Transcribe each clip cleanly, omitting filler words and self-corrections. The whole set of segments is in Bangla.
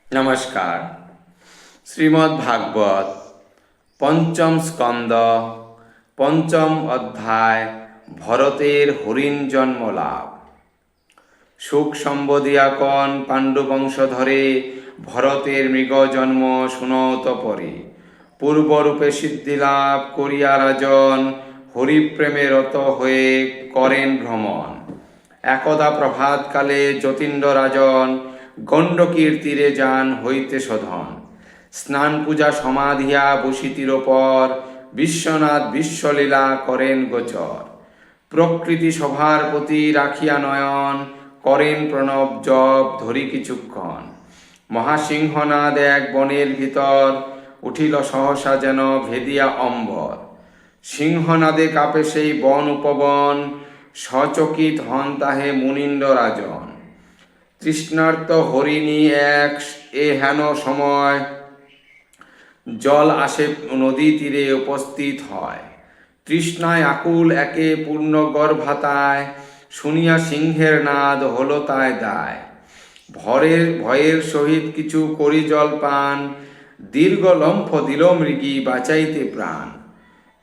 নমস্কার। শ্রীমদ্ ভাগবত পঞ্চম স্কন্দ পঞ্চম অধ্যায় ভরতের হরিণ জন্ম লাভ। সুখ সম্বদিয়াকন পাণ্ডুবংশধরে ভরতের মৃগ জন্ম শুনত পরে। পূর্বরূপে সিদ্ধিলাভ করিয়া রাজন হরিপ্রেমে রত হয়ে করেন ভ্রমণ। একদা প্রভাতকালে যতীন্দ্র রাজন গণ্ডকীর তীরে যান হইতে শোধন। স্নান পূজা সমাধিয়া বসিতির ওপর বিশ্বনাথ বিশ্বলীলা করেন গোচর। প্রকৃতি সভার প্রতি রাখিয়া নয়ন করেন প্রণব জপ ধরি কিছুক্ষণ। মহাসিংহনাদ এক বনের ভিতর উঠিল সহসা যেন ভেদিয়া অম্বর। সিংহনাদে কাঁপে সেই বন উপবন সচকিত হন তাহে মুনীন্দ্র রাজন। তৃষ্ণার্ত হরিণী এক হেন সময় জল আসে নদী তীরে উপস্থিত হয়। তৃষ্ণায় আকুল একে পূর্ণ গর্ভাতায় শুনিয়া সিংহের নাদ হলো তাই দায়। ভয়ের সহিত কিছু করি জল পান দীর্ঘ লম্ফ দিল মৃগী বাঁচাইতে প্রাণ।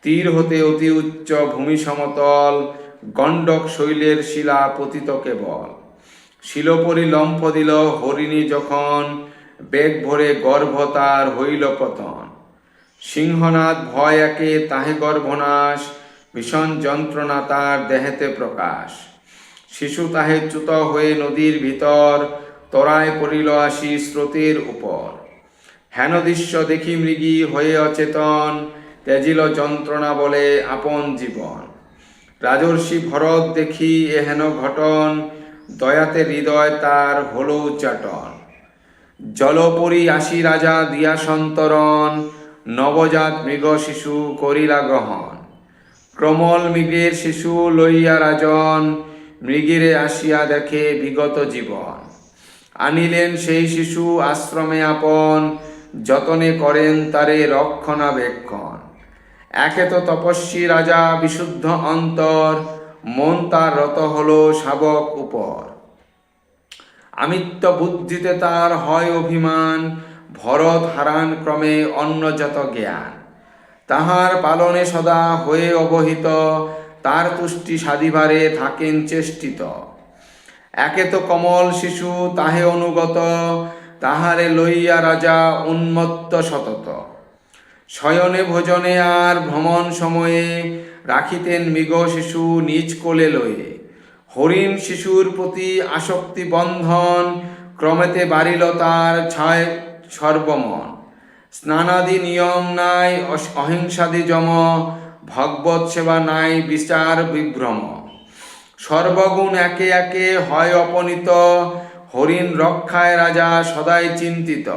তীর হতে অতি উচ্চ ভূমি সমতল গণ্ডক শৈলের শিলা পতিত কেবল। শিলপরি লম্ফ দিল হরিণী যখন বেগ ভরে গর্ভ তার হইল পতন। সিংহনাদ ভয় একে তাহে গর্ভনাশ ভীষণ যন্ত্রণা তার দেহেতে প্রকাশ। শিশু তাহে চ্যুত হয়ে নদীর ভিতর তরায় পড়িল আসি স্রোতের উপর। হেন দৃশ্য দেখি মৃগী হয়ে অচেতন ত্যাজিল যন্ত্রণা বলে আপন জীবন। রাজর্ষি ভরত দেখি এহেন ঘটন দয়াতে হৃদয় তার হলো উচ্চাটন। জলপরি আসি রাজা দিয়া সন্তরণ নবজাত মৃগ শিশু করিলা গ্রহণ। ক্রমল মৃগের শিশু লইয়া রাজন মৃগিরে আসিয়া দেখে বিগত জীবন। আনিলেন সেই শিশু আশ্রমে আপন যতনে করেন তারে রক্ষণাবেক্ষণ। একে তো তপস্বী রাজা বিশুদ্ধ অন্তর মন তার রত হলো শাবক উপর। আমিত্ব বুদ্ধিতে তার হয় অভিমান ভরত হারান ক্রমে অন্যজাত জ্ঞান। তাহার পালনে সদা হয়ে অবহিত তার তুষ্টি সাধিবারে থাকেন চেষ্টিত। একে তো কমল শিশু তাহে অনুগত তাহারে লইয়া রাজা উন্মত্ত সতত। শয়নে ভোজনে আর ভ্রমণ সময়ে রাখিতেন মৃগ শিশু নিজ কোলে লয়ে। হরিণ শিশুর প্রতি আসক্তি বন্ধন ক্রমেতে বাড়িল তার ছায় সর্বমন। স্নানাদি নিয়ম নাই অহিংসাদি যম ভগবৎ সেবা নাই বিচার বিভ্রম। সর্বগুণ একে একে হয় অপনীত হরিণ রক্ষায় রাজা সদাই চিন্তিত।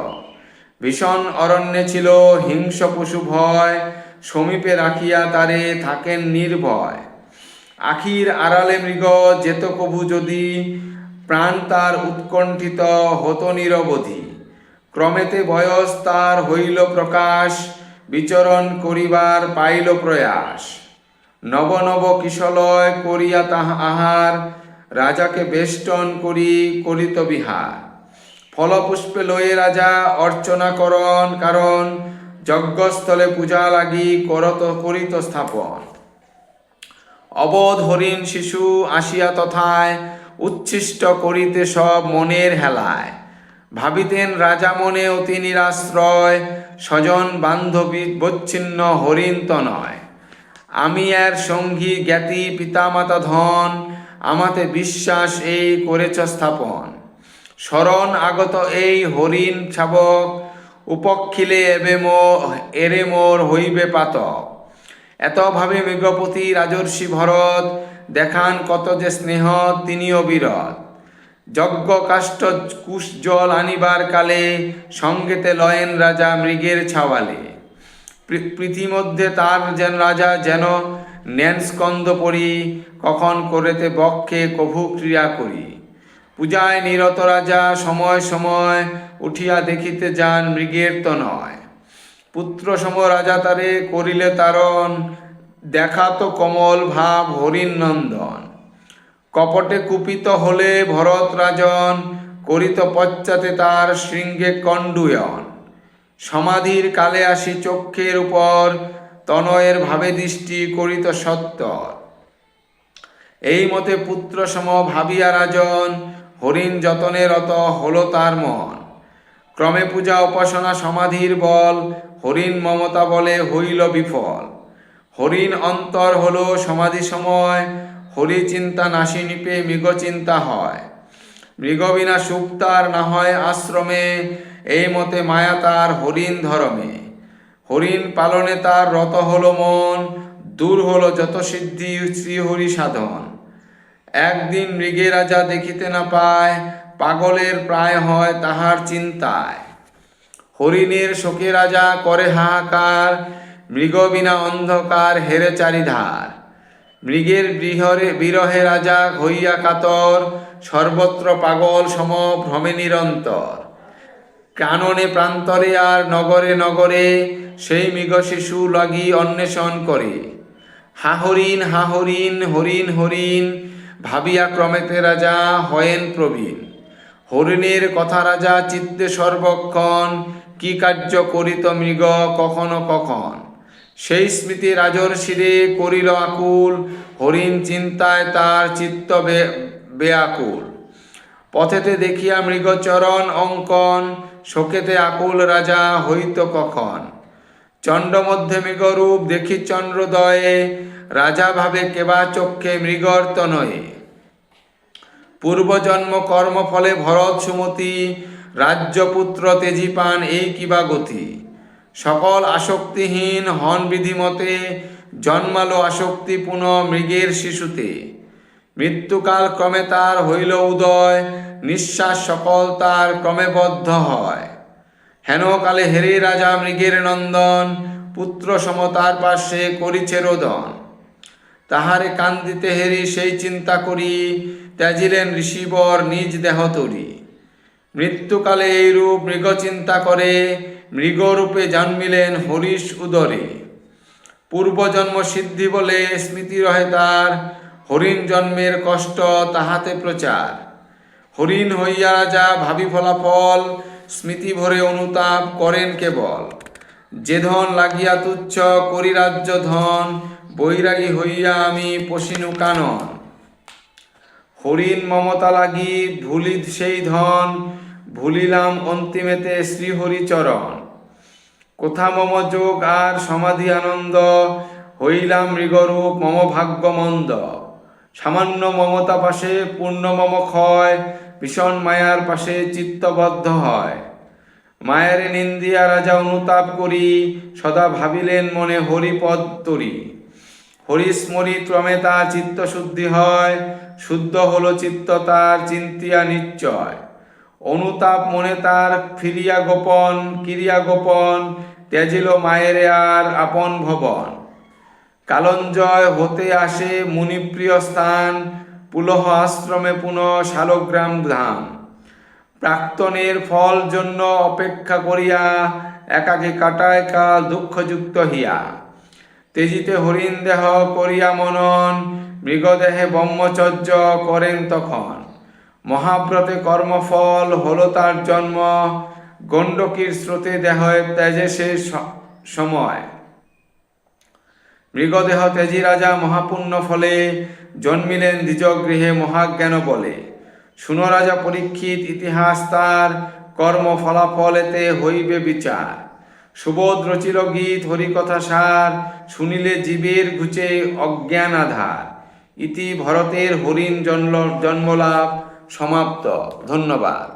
ভীষণ অরণ্যে ছিল হিংস পশু ভয় সমীপে রাখিয়া তারে থাকেন নির্ভয়। আখির আড়ালে মৃগ যেত কভু যদি প্রাণ তার উৎকণ্ঠিত হত নিরবধি। ক্রমেতে বয়স তার হইল প্রকাশ বিচরণ করিবার পাইল প্রয়াস। নব নব কিশলয় করিয়া তাহা আহার রাজাকে বেষ্টন করিত বিহার। ফলপুষ্পে লয়ে রাজা অর্চনা করন কারণ যজ্ঞস্থলে পূজা লাগি করিত স্থাপন। অবোধ হরিণ শিশু আসিয়া তথায় উচ্ছিষ্ট করিতে সব মনের হেলায়। ভাবিতেন রাজা মনে অতি নিরাশ্রয় স্বজন বান্ধবী বচ্ছিন্ন হরিণ তো নয়। আমি এর সঙ্গী জ্ঞাতি পিতামাতা ধন আমাতে বিশ্বাস এই করেছ স্থাপন। শরণ আগত এই হরিণ শাবক উপক্ষিলে এরে মোর হইবে পাতক। এত ভাবে মৃগপতি রাজর্ষি ভরত দেখান কত যে স্নেহ তিনিও বিরত। যজ্ঞ কাষ্ঠ কুশ জল আনিবার কালে সঙ্গেতে লয়েন রাজা মৃগের ছাওয়ালে। পৃথিমধ্যে তার যেন রাজা যেন নেন স্কন্দ পরি কখন করেতে বক্ষে কভু ক্রিয়া করি। পূজায় নিরত রাজা সময় সময় উঠিয়া দেখিতে যান মৃগের তো নয়। পুত্র সম রাজা তারে করিলে তারণ দেখাতো কমল ভাব হরিণ নন্দন। কপটে কুপিত হলে ভরত রাজন করিত পশ্চাতে তার শৃঙ্গে কণ্ডুয়ন। সমাধির কালে আসি চক্ষের উপর, তনয়ের ভাবে দৃষ্টি করিত সত্তর। এই মতে পুত্র সম ভাবিয়া রাজন, হরিণ যতনে রত হল তার মন। ক্রমে পূজা উপাসনা সমাধির বল, হরিণ মমতা বলে হইল বিফল। হরিণ অন্তর হল সমাধি সময়, হরি চিন্তা নাশি নিপে মৃগ চিন্তা হয়। মৃগ বিনা সুখ তার না হয় আশ্রমে, এই মতে মায়া তার হরিণ ধরমে। হরিণ পালনে তার রত হল মন, দূর হল যত সিদ্ধি শ্রীহরি সাধন। একদিন মৃগে রাজা দেখিতে না পায়, পাগলের প্রায় হয় তাহার চিন্তায়। হরিণের শোকে রাজা করে হাহাকার, মৃগ বিনা অন্ধকার হেরে চারিধার। মৃগের বিরহে রাজা হইয়া কাতর, সর্বত্র পাগল সম ভ্রমে নিরন্তর। কাননে প্রান্তরে আর নগরে নগরে, সেই মৃগ শিশু লাগি অন্বেষণ করে। হা হরিণ হরিণ হরিণ, ভাবিয়া ক্রমেতে রাজা হয়েন প্রবীণ। হরিণের কথা রাজা চিত্তে সর্বক্ষণ, কি কার্য করিত মৃগ কখন কখন। সেই স্মৃতি রাজর শিরে করিল আকুল, হরিণ চিন্তায় তার চিত্ত বেআকুল। পথেতে দেখিয়া মৃগচরণ অঙ্কন, শোকেতে আকুল রাজা হইত কখন। চণ্ড মধ্যে মৃগরূপ দেখি চন্দ্রোদয়ে, রাজা ভাবে কেবা চক্ষে মৃগর তনয়ে। পূর্বজন্ম কর্মফলে ভরত সুমতি, রাজ্যপুত্র তেজি পান এই কিবা গতি। সকল আসক্তিহীন হন বিধিমতে, জন্মালো আসক্তি পুনঃ মৃগের শিশুতে। মৃত্যুকাল ক্রমে তার হইল উদয়, নিঃশ্বাস সকল তার ক্রমে বদ্ধ হয়। হেন কালে হেরে রাজা মৃগের নন্দন, পুত্র সমতার পার্শ্বে করিছে রোদন। তাহারে কান্দিতে হেরি সেই চিন্তা করি, ত্যাজিলেন ঋষিবর নিজ দেহ তরি। মৃত্যুকালে এই রূপ মৃগ চিন্তা করে, মৃগরূপে জন্মিলেন হরিশ উদরে। পূর্বজন্ম সিদ্ধি বলে স্মৃতি রহে তার, হরিণ জন্মের কষ্ট তাহাতে প্রচার। হরিণ হইয়া রাজা ভাবি ফলাফল, স্মৃতি ভরে অনুতাপ করেন কেবল। যে ধন লাগিয়া তুচ্ছ করি রাজ্য ধন, বৈরাগী হইয়া আমি পশিনু কানন। হরিণ মমতা লাগি ভুলি সেই ধন, ভুলিলাম অন্তিমেতে শ্রীহরি চরণ। কোথা মম যোগ আর সমাধি আনন্দ, হইলাম মৃগরূপ মম ভাগ্য মন্দ। সামান্য মমতা পাশে পূর্ণ মম ক্ষয়, ভীষণ মায়ার পাশে চিত্তবদ্ধ হয়। মায়ের নিন্দিয়া রাজা অনুতাপ করি, সদা ভাবিলেন মনে হরিপদ তরি। হরিস্মরি ক্রমে তার চিত্ত শুদ্ধি হয়, শুদ্ধ হল চিত্ত তার চিন্তিয়া নিশ্চয়। অনুতাপ মনে তার ফিরিয়া গোপন ক্রিয়া গোপন, ত্যাজিল মায়ের আর আপন ভবন। কালঞ্জয় হতে আসে মুনিপ্রিয় স্থান, পুলহ আশ্রমে পুনঃ শালগ্রাম ধাম। প্রাক্তনের ফল জন্য অপেক্ষা করিয়া, একাকী কাটায় কাল দুঃখযুক্ত হিয়া। তেজিতে হরিণ দেহ করিয়া মনন, মৃগদেহে ব্রহ্মচর্য করেন তখন। মহাব্রতে কর্মফল হল তার জন্ম, গণ্ডকীর স্রোতে দেহ ত্যাজে সে সময়। মৃগদেহ তেজি রাজা মহাপুণ্য ফলে, জন্মিলেন দ্বিজগৃহে মহাজ্ঞান বলে। শুনো রাজা পরীক্ষিত ইতিহাস তার, কর্ম ফলাফল এতে হইবে বিচার। সুবোধ রচিল গীত হরিকথা সার, শুনিলে জীবের ঘুচে অজ্ঞান আধার। ইতি ভরতের হরিণ জন্মলাভ সমাপ্ত। ধন্যবাদ।